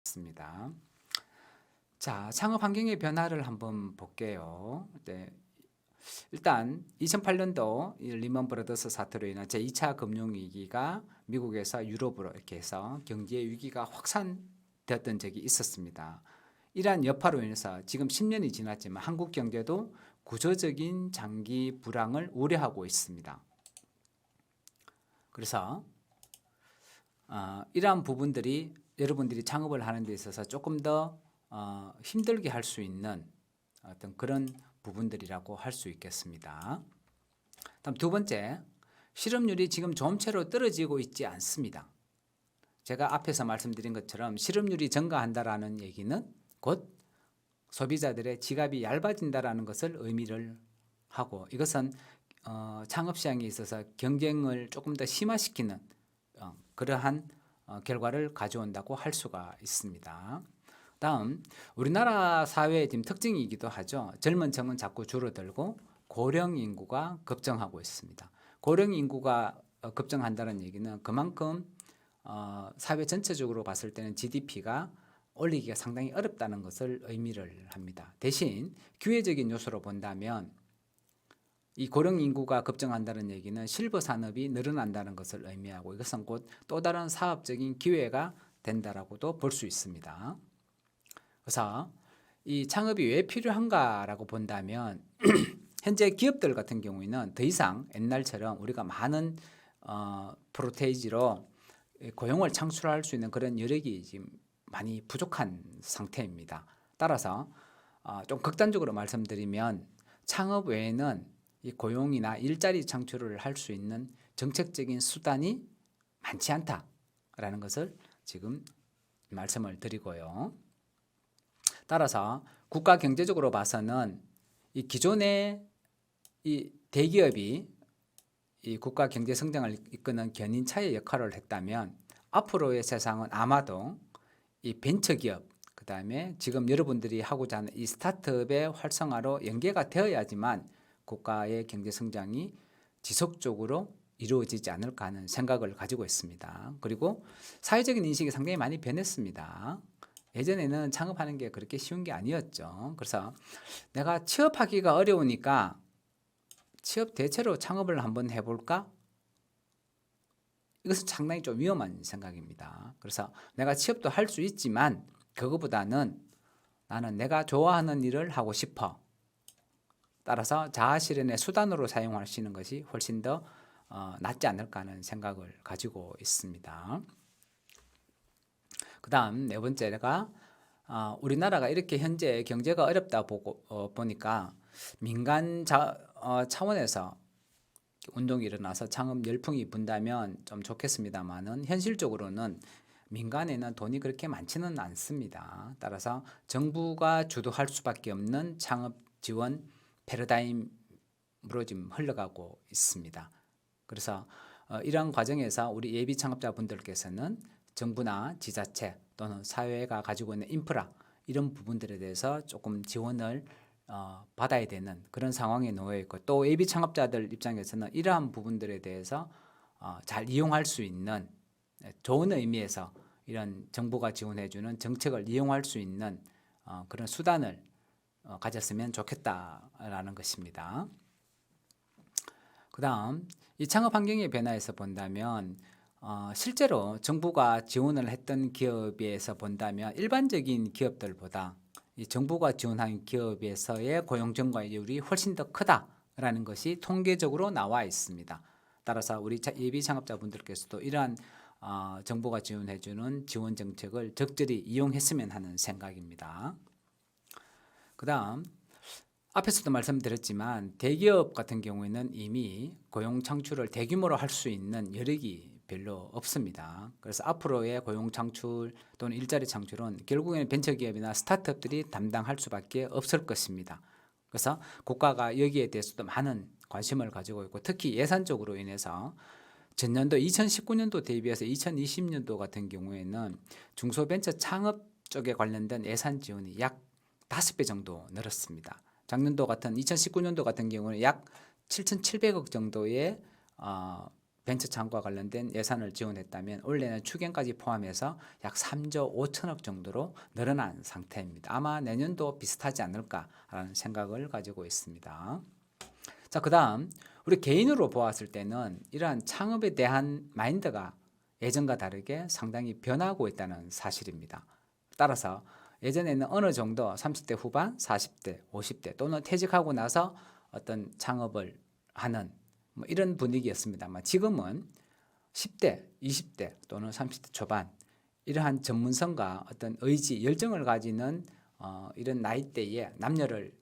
있습니다. 자, 창업 환경의 변화를 한번 볼게요. 네. 일단 2008년도 리먼 브라더스 사태로 인한 제2차 금융위기가 미국에서 유럽으로 이렇게 해서 경제 위기가 확산되었던 적이 있었습니다. 이러한 여파로 인해서 지금 10년이 지났지만 한국 경제도 구조적인 장기 불황을 우려하고 있습니다. 그래서 이러한 부분들이 여러분들이 창업을 하는 데 있어서 조금 더 힘들게 할 수 있는 어떤 그런 부분들이라고 할 수 있겠습니다. 다음 두 번째, 실업률이 지금 좀처럼 떨어지고 있지 않습니다. 제가 앞에서 말씀드린 것처럼 실업률이 증가한다라는 얘기는 곧 소비자들의 지갑이 얇아진다라는 것을 의미를 하고, 이것은 창업 시장에 있어서 경쟁을 조금 더 심화시키는 그러한 결과를 가져온다고 할 수가 있습니다. 다음, 우리나라 사회의 지금 특징이기도 하죠. 젊은 층은 자꾸 줄어들고 고령 인구가 급증하고 있습니다. 고령 인구가 급증한다는 얘기는 그만큼 사회 전체적으로 봤을 때는 GDP가 올리기가 상당히 어렵다는 것을 의미를 합니다. 대신 기회적인 요소로 본다면 이 고령 인구가 급증한다는 얘기는 실버 산업이 늘어난다는 것을 의미하고, 이것은 곧 또 다른 사업적인 기회가 된다라고도 볼 수 있습니다. 그래서 이 창업이 왜 필요한가라고 본다면 현재 기업들 같은 경우에는 더 이상 옛날처럼 우리가 많은 프로테이지로 고용을 창출할 수 있는 그런 여력이 지금 많이 부족한 상태입니다. 따라서 좀 극단적으로 말씀드리면 창업 외에는 이 고용이나 일자리 창출을 할 수 있는 정책적인 수단이 많지 않다라는 것을 지금 말씀을 드리고요. 따라서 국가 경제적으로 봐서는 이 기존의 이 대기업이 이 국가 경제 성장을 이끄는 견인차의 역할을 했다면 앞으로의 세상은 아마도 이 벤처기업, 그 다음에 지금 여러분들이 하고자 하는 이 스타트업의 활성화로 연계가 되어야지만 국가의 경제 성장이 지속적으로 이루어지지 않을까 하는 생각을 가지고 있습니다. 그리고 사회적인 인식이 상당히 많이 변했습니다. 예전에는 창업하는 게 그렇게 쉬운 게 아니었죠. 그래서 내가 취업하기가 어려우니까 취업 대체로 창업을 한번 해볼까? 이것은 상당히 좀 위험한 생각입니다. 그래서 내가 취업도 할 수 있지만 그거보다는 나는 내가 좋아하는 일을 하고 싶어. 따라서 자아실현의 수단으로 사용하시는 것이 훨씬 더 낫지 않을까 하는 생각을 가지고 있습니다. 그 다음 네 번째가 우리나라가 이렇게 현재 경제가 어렵다 보니까 민간 차원에서 운동이 일어나서 창업 열풍이 분다면 좀 좋겠습니다만은 현실적으로는 민간에는 돈이 그렇게 많지는 않습니다. 따라서 정부가 주도할 수밖에 없는 창업 지원 패러다임으로 지금 흘러가고 있습니다. 그래서 이러한 과정에서 우리 예비 창업자분들께서는 정부나 지자체 또는 사회가 가지고 있는 인프라 이런 부분들에 대해서 조금 지원을 받아야 되는 그런 상황에 놓여 있고, 또 예비 창업자들 입장에서는 이러한 부분들에 대해서 잘 이용할 수 있는 좋은 의미에서 이런 정부가 지원해주는 정책을 이용할 수 있는 그런 수단을 가졌으면 좋겠다라는 것입니다. 그 다음 이 창업 환경의 변화에서 본다면 실제로 정부가 지원을 했던 기업에서 본다면 일반적인 기업들보다 이 정부가 지원한 기업에서의 고용 증가율이 훨씬 더 크다라는 것이 통계적으로 나와 있습니다. 따라서 우리 예비 창업자분들께서도 이러한 정부가 지원해주는 지원 정책을 적절히 이용했으면 하는 생각입니다. 그 다음 앞에서도 말씀드렸지만 대기업 같은 경우에는 이미 고용 창출을 대규모로 할 수 있는 여력이 별로 없습니다. 그래서 앞으로의 고용 창출 또는 일자리 창출은 결국에는 벤처기업이나 스타트업들이 담당할 수밖에 없을 것입니다. 그래서 국가가 여기에 대해서도 많은 관심을 가지고 있고, 특히 예산적으로 인해서 전년도 2019년도 대비해서 2020년도 같은 경우에는 중소벤처 창업 쪽에 관련된 예산 지원이 약 5배 정도 늘었습니다. 작년도 같은 2019년도 같은 경우는 약 7,700억 정도의 벤처 창구와 관련된 예산을 지원했다면 올해는 추경까지 포함해서 약 3조 5천억 정도로 늘어난 상태입니다. 아마 내년도 비슷하지 않을까라는 생각을 가지고 있습니다. 자, 그다음 우리 개인으로 보았을 때는 이러한 창업에 대한 마인드가 예전과 다르게 상당히 변하고 있다는 사실입니다. 따라서 예전에는 어느 정도 30대 후반, 40대, 50대 또는 퇴직하고 나서 어떤 창업을 하는 뭐 이런 분위기였습니다만 지금은 10대, 20대 또는 30대 초반 이러한 전문성과 어떤 의지, 열정을 가지는 이런 나이대에 남녀를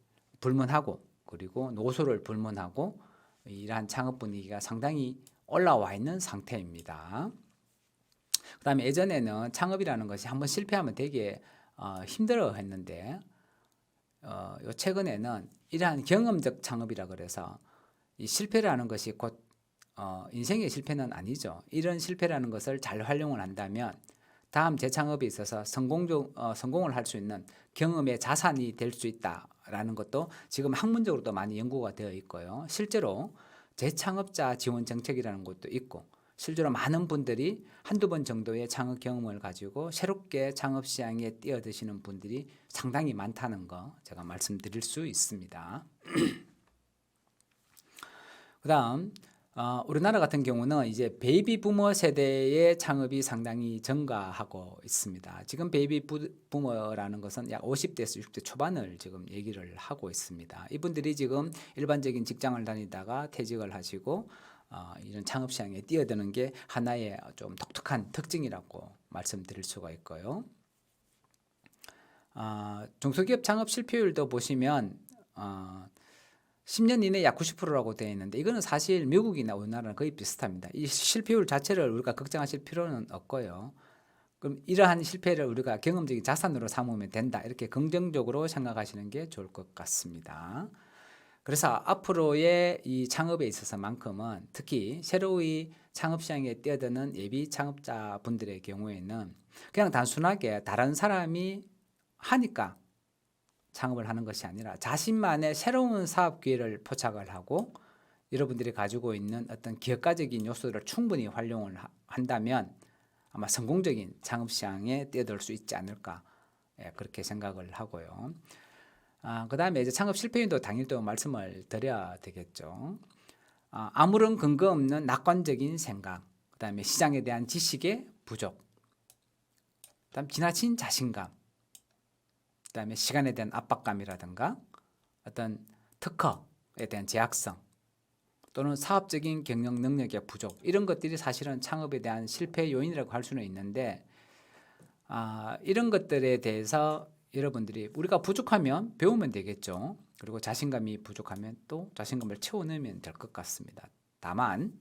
불문하고 그리고 노소를 불문하고 이러한 창업 분위기가 상당히 올라와 있는 상태입니다. 그 다음에 예전에는 창업이라는 것이 한번 실패하면 되게 힘들어 했는데 요 최근에는 이러한 경험적 창업이라 그래서 이 실패라는 것이 곧 인생의 실패는 아니죠. 이런 실패라는 것을 잘 활용을 한다면 다음 재창업에 있어서 성공을 할 수 있는 경험의 자산이 될 수 있다라는 것도 지금 학문적으로도 많이 연구가 되어 있고요. 실제로 재창업자 지원 정책이라는 것도 있고 실제로 많은 분들이 한두 번 정도의 창업 경험을 가지고 새롭게 창업 시장에 뛰어드시는 분들이 상당히 많다는 거 제가 말씀드릴 수 있습니다. 그 다음 우리나라 같은 경우는 이제 베이비 부머 세대의 창업이 상당히 증가하고 있습니다. 지금 베이비 부머라는 것은 약 50대에서 60대 초반을 지금 얘기를 하고 있습니다. 이분들이 지금 일반적인 직장을 다니다가 퇴직을 하시고 이런 창업 시장에 뛰어드는 게 하나의 좀 독특한 특징이라고 말씀드릴 수가 있고요. 중소기업 창업 실패율도 보시면 10년 이내 약 90%라고 되어 있는데 이거는 사실 미국이나 우리나라는 거의 비슷합니다. 이 실패율 자체를 우리가 걱정하실 필요는 없고요. 그럼 이러한 실패를 우리가 경험적인 자산으로 삼으면 된다. 이렇게 긍정적으로 생각하시는 게 좋을 것 같습니다. 그래서 앞으로의 이 창업에 있어서만큼은 특히 새로이 창업 시장에 뛰어드는 예비 창업자 분들의 경우에는 그냥 단순하게 다른 사람이 하니까 창업을 하는 것이 아니라 자신만의 새로운 사업 기회를 포착을 하고 여러분들이 가지고 있는 어떤 기업가적인 요소를 충분히 활용을 한다면 아마 성공적인 창업 시장에 뛰어들 수 있지 않을까 그렇게 생각을 하고요. 그 다음에 이제 창업 실패율도 당연히 또 말씀을 드려야 되겠죠. 아무런 근거 없는 낙관적인 생각, 그 다음에 시장에 대한 지식의 부족, 그 다음 지나친 자신감, 그 다음에 시간에 대한 압박감이라든가 어떤 특허에 대한 제약성 또는 사업적인 경영 능력의 부족 이런 것들이 사실은 창업에 대한 실패 요인이라고 할 수는 있는데 이런 것들에 대해서 여러분들이 우리가 부족하면 배우면 되겠죠. 그리고 자신감이 부족하면 또 자신감을 채워넣으면 될 것 같습니다. 다만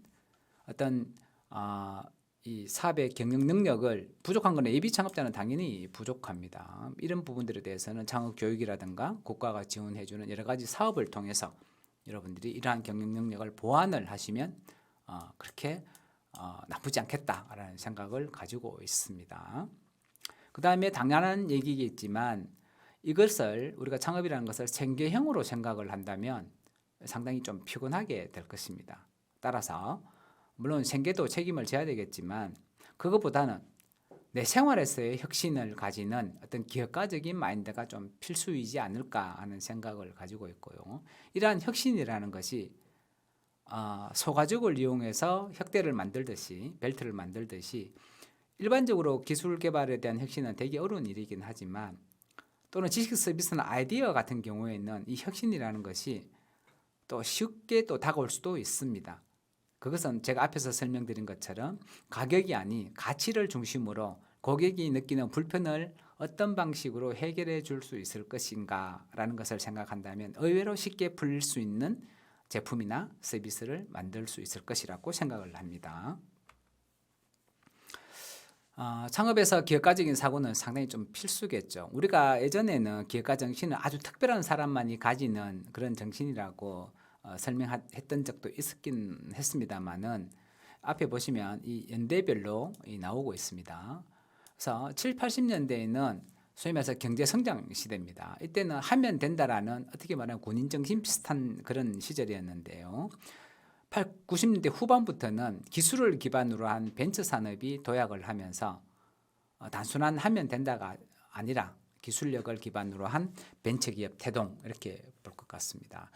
어떤 이 사업의 경영 능력을 부족한 거는 예비 창업자는 당연히 부족합니다. 이런 부분들에 대해서는 창업 교육이라든가 국가가 지원해주는 여러 가지 사업을 통해서 여러분들이 이러한 경영 능력을 보완을 하시면 그렇게 나쁘지 않겠다라는 생각을 가지고 있습니다. 그 다음에 당연한 얘기겠지만 이것을 우리가 창업이라는 것을 생계형으로 생각을 한다면 상당히 좀 피곤하게 될 것입니다. 따라서 물론 생계도 책임을 져야 되겠지만 그것보다는 내 생활에서의 혁신을 가지는 어떤 기업가적인 마인드가 좀 필수이지 않을까 하는 생각을 가지고 있고요. 이러한 혁신이라는 것이 소가죽을 이용해서 혁대를 만들듯이 벨트를 만들듯이 일반적으로 기술 개발에 대한 혁신은 되게 어려운 일이긴 하지만 또는 지식 서비스나 아이디어 같은 경우에는 이 혁신이라는 것이 또 쉽게 또 다가올 수도 있습니다. 그것은 제가 앞에서 설명드린 것처럼 가격이 아닌 가치를 중심으로 고객이 느끼는 불편을 어떤 방식으로 해결해 줄 수 있을 것인가 라는 것을 생각한다면 의외로 쉽게 풀릴 수 있는 제품이나 서비스를 만들 수 있을 것이라고 생각을 합니다. 창업에서 기업가적인 사고는 상당히 좀 필수겠죠. 우리가 예전에는 기업가 정신은 아주 특별한 사람만이 가지는 그런 정신이라고 설명했던 적도 있었긴 했습니다만은 앞에 보시면 이 연대별로 나오고 있습니다. 그래서 7, 80년대에는 소위 말해서 경제 성장 시대입니다. 이때는 하면 된다라는 어떻게 말하면 군인 정신 비슷한 그런 시절이었는데요. 90년대 후반부터는 기술을 기반으로 한 벤처 산업이 도약을 하면서 단순한 하면 된다가 아니라 기술력을 기반으로 한 벤처기업 태동 이렇게 볼 것 같습니다.